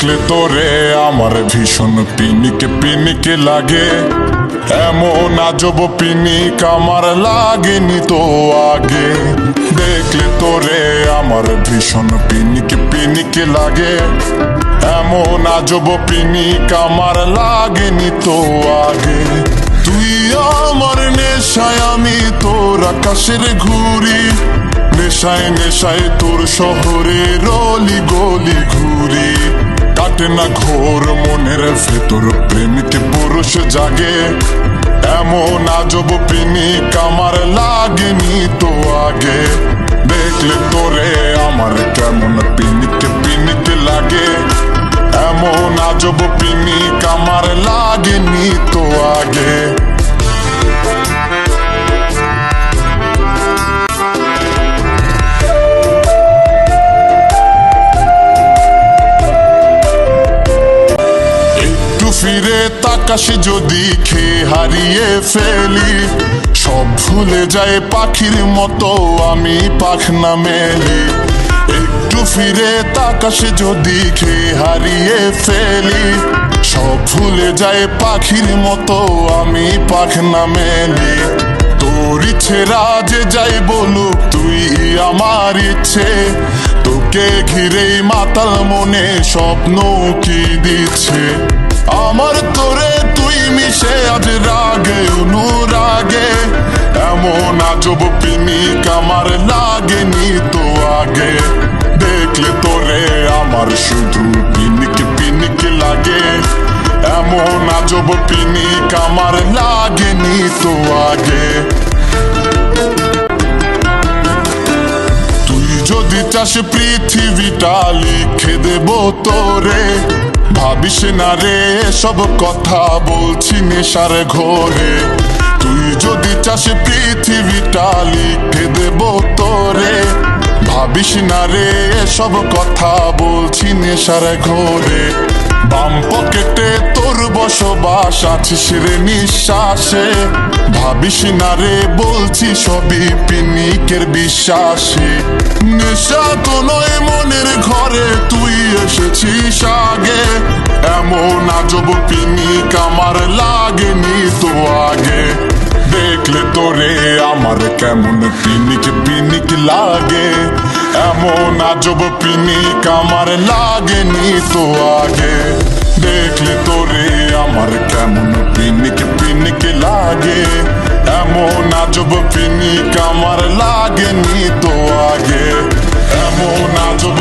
দেখলে তোরে আমার ভীষণ পিনিকে পিনিকে লাগে। এমন আজব পিনিক আমার লাগেনি তো আগে। দেখলে তোরে আমার ভীষণ পিনিকে পিনিকে লাগে। এমন আজব পিনিক আমার লাগেনি তো আগে। তুই আমার নেশায় আমি তোর আকাশের ঘুরি, নেশায় নেশায় তোর শহরে রলি গলি ঘুরি। কাটে না ঘোর মনের ভেতর প্রেমিক পুরুষ জাগে। এমন আজব পিনিক আমার লাগেনি তো আগে। দেখলে তোরে আমার কেমন পিনিক পিনিক লাগে। এমন আজব পিনিক আমার লাগেনি তো আগে। ফিরে তাকাশে যদি খেয়ে হারিয়ে ফেলি, সব ভুলে যায় পাখির মতো আমি পাখনা মেলি। একটু ফিরে তাকাশে যদি খেয়ে হারিয়ে ফেলি, সব ভুলে যায় পাখির মতো আমি পাখনা মেলি। তোর ইচ্ছেরা যে যাই বলুক তুই আমার ইচ্ছে, তোকে ঘিরেই মাতাল মনে স্বপ্ন কি দিচ্ছে। আমার তোরে তুই মিশে আজ রাগে অনুরাগে। এমন আজব পিনিক আমার লাগেনি তো আগে। দেখলে তোরে আমার শুধু পিনিক পিনিক লাগে। এমন আজব পিনিক আমার লাগেনি তো আগে। তুই যদি চাস পৃথিবীটা লিখে দেব তোরে, ভাবিস না রে সব কথা বলছি নেশার ঘোরে। তুই যদি চাস পৃথিবীটা লিখে দেব তোরে, ভাবিস না রে সব কথা বলছি নেশার ঘোরে। বাম পকেটে তোর বসবাস আছিস রে নিঃশ্বাসে, ভাবিস না রে বলছি সবই পিনিকের বিশ্বাসে। নেশা তো নয় মনের ঘরে তুই এসেছিস আগে। এমন আজব পিনিক আমার লাগেনি তো আগে। দেখলে তোরে আমার কেমন পিনিক পিনিক লাগে। এমন আজব পিনিক আমার লাগেনি তো আগে। দেখলে তোরে আমার কেমন পিনিক পিনিক লাগে। এমন আজব পিনিক আমার লাগেনি তো আগে। এমন আজব